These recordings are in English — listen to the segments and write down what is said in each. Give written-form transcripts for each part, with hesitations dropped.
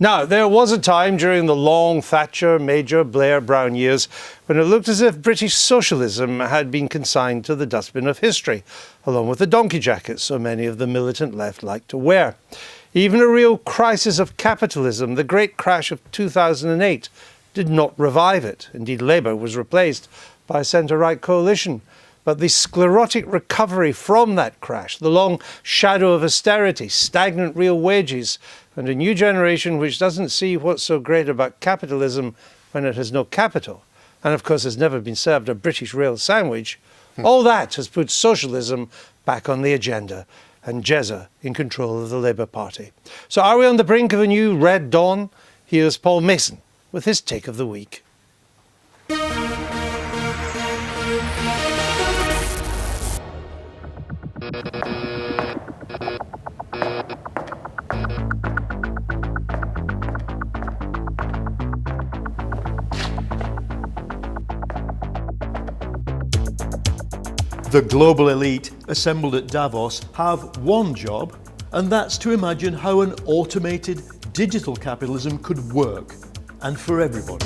Now, there was a time during the long Thatcher, Major, Blair, Brown years when it looked as if British socialism had been consigned to the dustbin of history, along with the donkey jackets so many of the militant left liked to wear. Even a real crisis of capitalism, the great crash of 2008, did not revive it. Indeed, Labour was replaced by a centre-right coalition. But the sclerotic recovery from that crash, the long shadow of austerity, stagnant real wages, and a new generation which doesn't see what's so great about capitalism when it has no capital, and of course has never been served a British rail sandwich, all that has put socialism back on the agenda and Jezza in control of the Labour Party. So are we on the brink of a new Red Dawn? Here's Paul Mason with his take of the week. The global elite assembled at Davos have one job, and that's to imagine how an automated digital capitalism could work, and for everybody.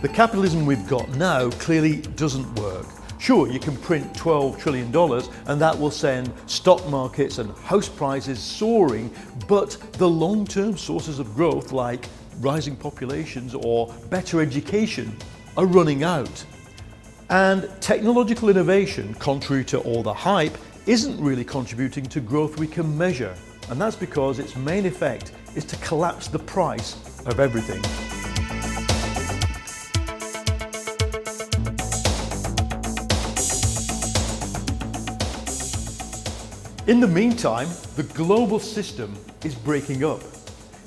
The capitalism we've got now clearly doesn't work. Sure, you can print $12 trillion and that will send stock markets and house prices soaring, but the long-term sources of growth like rising populations or better education are running out. And technological innovation, contrary to all the hype, isn't really contributing to growth we can measure. And that's because its main effect is to collapse the price of everything. In the meantime, the global system is breaking up.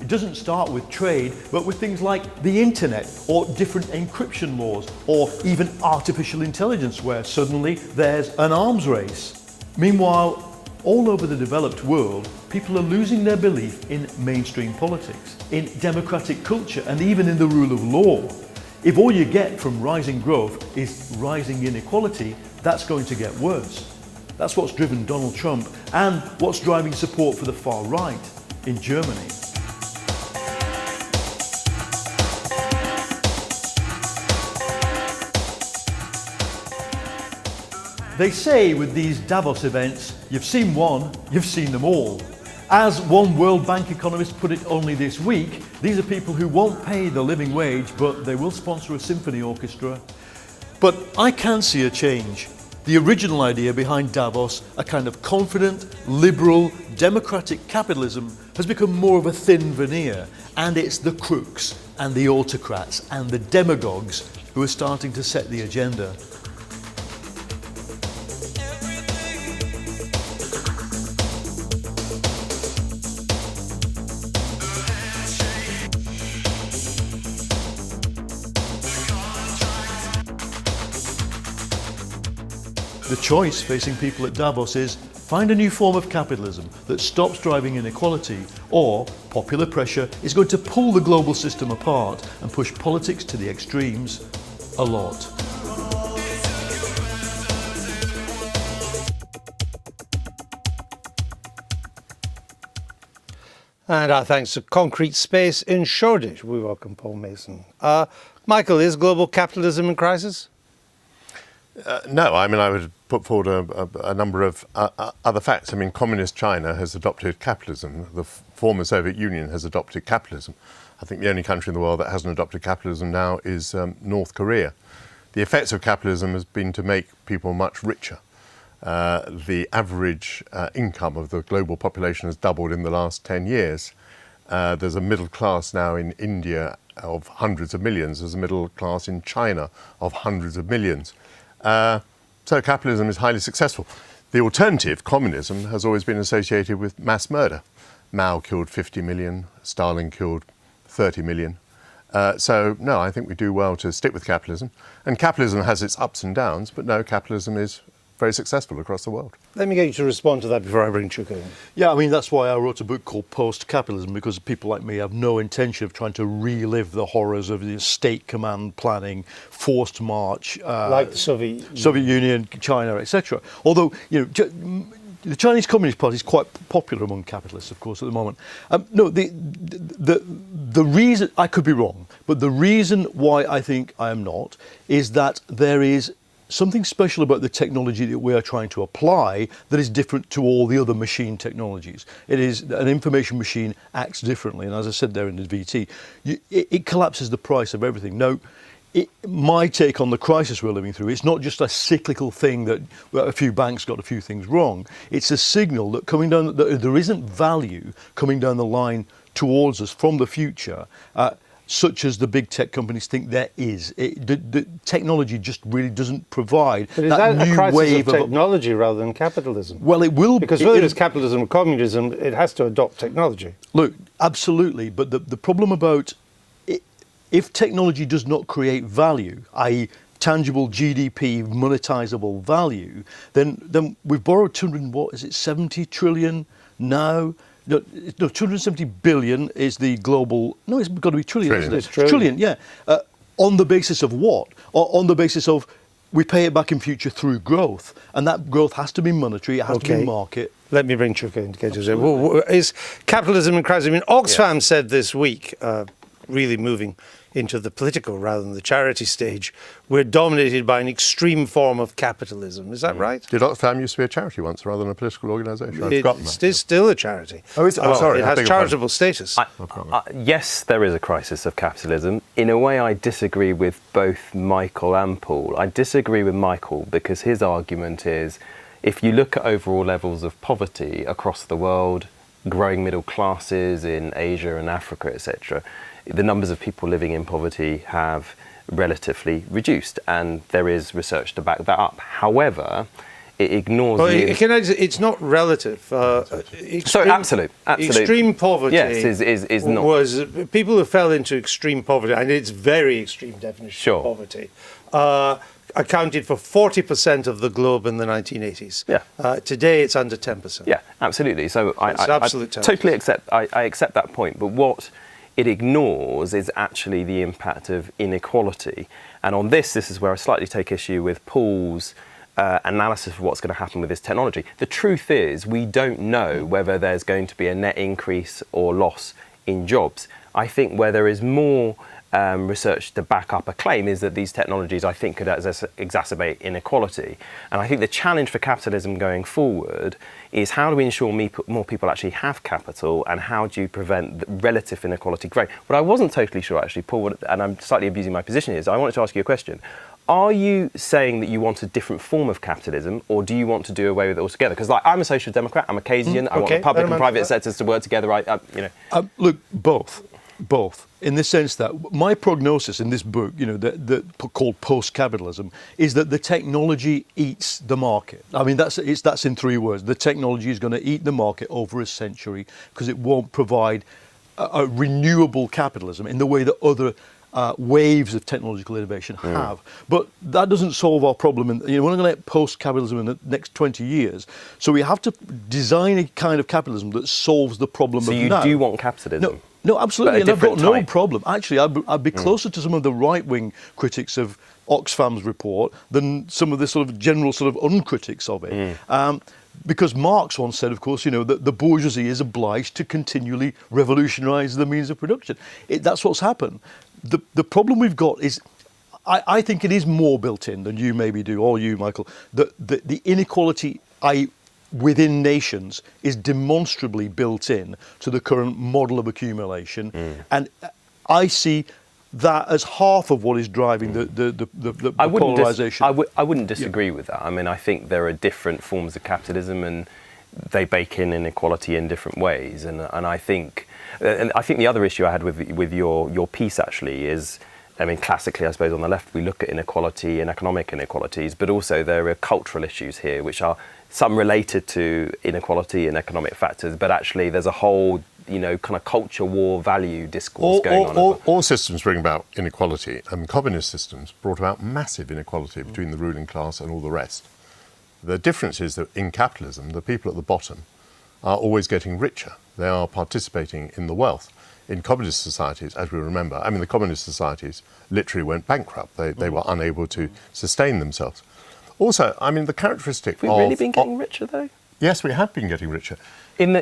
It doesn't start with trade, but with things like the internet or different encryption laws or even artificial intelligence where suddenly there's an arms race. Meanwhile, all over the developed world, people are losing their belief in mainstream politics, in democratic culture and even in the rule of law. If all you get from rising growth is rising inequality, that's going to get worse. That's what's driven Donald Trump and what's driving support for the far right in Germany. They say with these Davos events, you've seen one, you've seen them all. As one World Bank economist put it only this week, these are people who won't pay the living wage, but they will sponsor a symphony orchestra. But I can see a change. The original idea behind Davos, a kind of confident, liberal, democratic capitalism, has become more of a thin veneer, and it's the crooks and the autocrats and the demagogues who are starting to set the agenda. The choice facing people at Davos is find a new form of capitalism that stops driving inequality, or popular pressure is going to pull the global system apart and push politics to the extremes a lot. And our thanks to Concrete Space in Shoreditch. We welcome Paul Mason. Michael, is global capitalism in crisis? No, I mean, I would put forward a number of other facts. I mean, communist China has adopted capitalism. The former Soviet Union has adopted capitalism. I think the only country in the world that hasn't adopted capitalism now is North Korea. The effects of capitalism has been to make people much richer. The average income of the global population has doubled in the last 10 years. There's a middle class now in India of hundreds of millions. There's a middle class in China of hundreds of millions. So capitalism is highly successful. The alternative, communism, has always been associated with mass murder. Mao killed 50 million, Stalin killed 30 million. So no, I think we do well to stick with capitalism. And capitalism has its ups and downs, but no, capitalism is very successful across the world. Let me get you to respond to that before I bring Chuka in. Yeah, I mean, that's why I wrote a book called Post-Capitalism, because people like me have no intention of trying to relive the horrors of the state command planning, forced march. Like the Soviet Union, China, etc. Although, you know, the Chinese Communist Party is quite popular among capitalists, of course, at the moment. No, the reason, I could be wrong, but the reason why I think I am not is that there is something special about the technology that we are trying to apply that is different to all the other machine technologies. It is an information machine acts differently, and as I said there in the VT, it collapses the price of everything. Now, my take on the crisis we're living through, it's not just a cyclical thing that a few banks got a few things wrong. It's a signal that that there isn't value coming down the line towards us from the future, such as the big tech companies think there is. The technology just really doesn't provide but is that a new crisis wave of technology rather than capitalism? Well, it will, because whether it's capitalism or communism, it has to adopt technology. Look, absolutely, but the problem about if technology does not create value, i.e. tangible GDP, monetizable value, then we've borrowed 70 trillion now? No, 270 billion is the global, no, it's got to be trillion, isn't it? It's trillion. Trillion, yeah. On the basis of what? On the basis of we pay it back in future through growth, and that growth has to be monetary, it has to be market. Let me bring Chuka in. Is capitalism in crisis? I mean, Oxfam said this week, really moving into the political rather than the charity stage, we're dominated by an extreme form of capitalism. Is that right? Did Oxfam used to be a charity once rather than a political organisation? I've forgotten that. It is still a charity. Oh, is it? Oh, sorry. It has charitable status. Yes, there is a crisis of capitalism. In a way, I disagree with both Michael and Paul. I disagree with Michael because his argument is, if you look at overall levels of poverty across the world, growing middle classes in Asia and Africa, etc., the numbers of people living in poverty have relatively reduced, and there is research to back that up. However, it ignores it's not relative. Absolute. Extreme poverty is not. Was people who fell into extreme poverty, and it's very extreme definition of poverty, accounted for 40% of the globe in the 1980s. Yeah. Today it's under 10%. Yeah, absolutely. So I totally accept that point. But what it ignores is actually the impact of inequality. And on this is where I slightly take issue with Paul's analysis of what's going to happen with this technology. The truth is, we don't know whether there's going to be a net increase or loss in jobs. I think where there is more research to back up a claim is that these technologies, I think, could exacerbate inequality. And I think the challenge for capitalism going forward is how do we ensure more people actually have capital, and how do you prevent the relative inequality growing? What I wasn't totally sure, actually, Paul, and I'm slightly abusing my position, is I wanted to ask you a question. Are you saying that you want a different form of capitalism, or do you want to do away with it altogether? Because, I'm a social democrat, I'm a Keynesian, I want the public and private sectors to work together. Look, both. In the sense that my prognosis in this book, called Post-Capitalism, is that the technology eats the market. I mean, that's in 3 words. The technology is going to eat the market over a century because it won't provide a renewable capitalism in the way that other waves of technological innovation have. But that doesn't solve our problem. We're not going to get post-capitalism in the next 20 years. So we have to design a kind of capitalism that solves the problem of now. So you do want capitalism? No, absolutely, and I've got no problem. Actually, I'd be closer to some of the right-wing critics of Oxfam's report than some of the sort of general sort of uncritics of it. Because Marx once said, of course, that the bourgeoisie is obliged to continually revolutionise the means of production. That's what's happened. The problem we've got is, I think it is more built in than you maybe do, or you, Michael, the inequality within nations is demonstrably built in to the current model of accumulation. And I see that as half of what is driving the polarisation. I wouldn't disagree with that. I mean, I think there are different forms of capitalism, and they bake in inequality in different ways. And I think the other issue I had with your piece actually is, I mean, classically, I suppose on the left we look at inequality and economic inequalities, but also there are cultural issues here, which are some related to inequality and economic factors, but actually there's a whole, kind of culture war value discourse going on. All systems bring about inequality, and communist systems brought about massive inequality between the ruling class and all the rest. The difference is that in capitalism, the people at the bottom are always getting richer. They are participating in the wealth. In communist societies, as we remember, I mean, the communist societies literally went bankrupt. They were unable to sustain themselves. Also, I mean, the characteristic Have we really been getting richer, though? Yes, we have been getting richer. In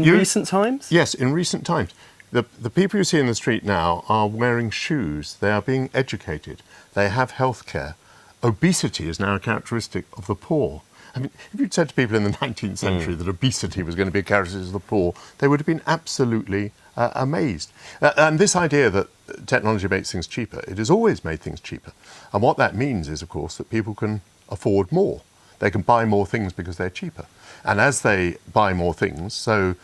recent times? Yes, in recent times. The people you see in the street now are wearing shoes. They are being educated. They have health care. Obesity is now a characteristic of the poor. I mean, if you'd said to people in the 19th century that obesity was going to be a characteristic of the poor, they would have been absolutely amazed. And this idea that technology makes things cheaper, it has always made things cheaper. And what that means is, of course, that people can afford more. They can buy more things because they're cheaper. And as they buy more things, so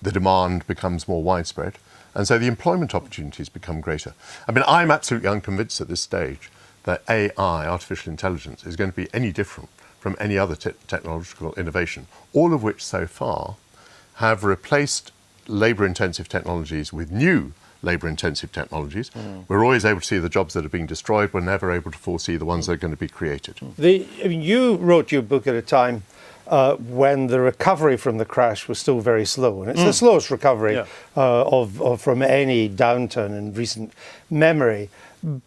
the demand becomes more widespread, and so the employment opportunities become greater. I mean, I'm absolutely unconvinced at this stage that AI, artificial intelligence, is going to be any different from any other technological innovation, all of which so far have replaced labour-intensive technologies with new labour-intensive technologies. We're always able to see the jobs that are being destroyed. We're never able to foresee the ones that are going to be created. You wrote your book at a time when the recovery from the crash was still very slow, and it's the slowest recovery from any downturn in recent memory.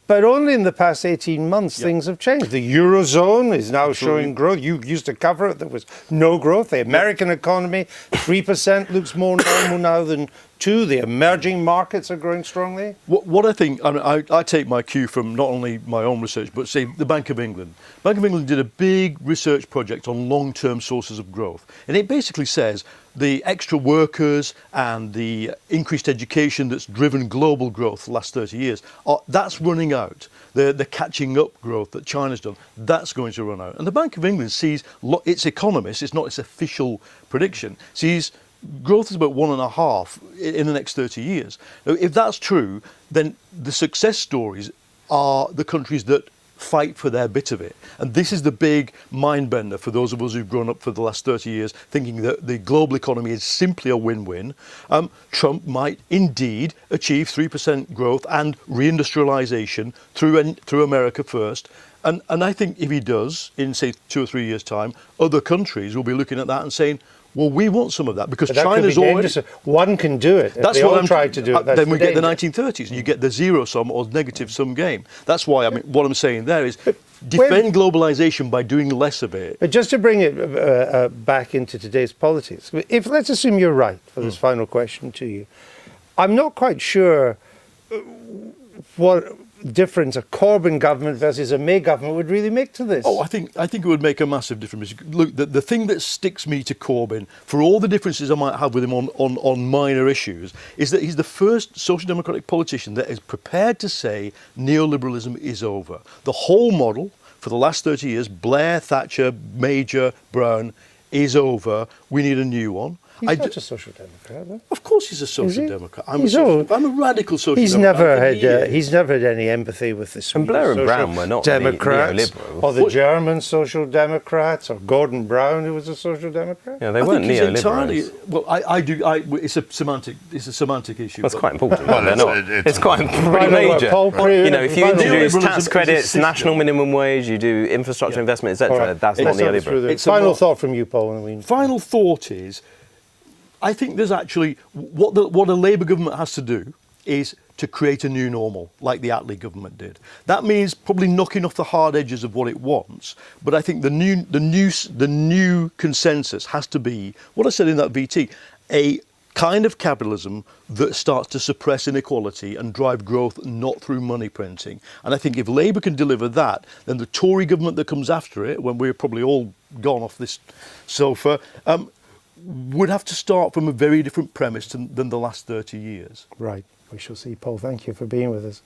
But only in the past 18 months things have changed. The Eurozone is now showing growth. You used to cover it. There was no growth. The American economy, 3% looks more normal now than 2%. The emerging markets are growing strongly. What I think, I take my cue from not only my own research, but say the Bank of England. Bank of England did a big research project on long-term sources of growth. And it basically says the extra workers and the increased education that's driven global growth the last 30 years, that's running out. The catching up growth that China's done, that's going to run out. And the Bank of England sees, its economists, it's not its official prediction, sees growth is about 1.5 in the next 30 years. Now, if that's true, then the success stories are the countries that fight for their bit of it. And this is the big mind bender for those of us who've grown up for the last 30 years thinking that the global economy is simply a win-win. Trump might indeed achieve 3% growth and reindustrialization through America first. And I think if he does, in say 2 or 3 years' time, other countries will be looking at that and saying, well, we want some of that because China's already. One can do it. That's they what all I'm tried to do it. Then we get the 1930s, and you get the zero sum or negative sum game. That's why what I'm saying there is defend globalization by doing less of it. But just to bring it back into today's politics, let's assume you're right for this final question to you. I'm not quite sure what difference a Corbyn government versus a May government would really make to this. Oh, I think it would make a massive difference. Look, the thing that sticks me to Corbyn, for all the differences I might have with him on minor issues, is that he's the first social democratic politician that is prepared to say neoliberalism is over. The whole model for the last 30 years, Blair, Thatcher, Major, Brown, is over. We need a new one. He's not a social democrat, though. Of course he's a social democrat. I'm a radical social democrat. He's never had any empathy with the and Blair and Brown were not Democrats, neoliberal. or the German social democrats, or Gordon Brown, who was a social democrat. Yeah, they weren't neoliberals. Well, it's a semantic issue. That's quite important. Well, they're not. It's quite pretty major. If you introduce tax credits, national minimum wage, you do infrastructure investment, etc., that's not neoliberal. Final thought from you, Paul. Final thought is, I think there's actually, what a Labour government has to do is to create a new normal, like the Attlee government did. That means probably knocking off the hard edges of what it wants, but I think the new consensus has to be, what I said in that VT, a kind of capitalism that starts to suppress inequality and drive growth not through money printing. And I think if Labour can deliver that, then the Tory government that comes after it, when we're probably all gone off this sofa, would have to start from a very different premise than the last 30 years. Right. We shall see. Paul, thank you for being with us.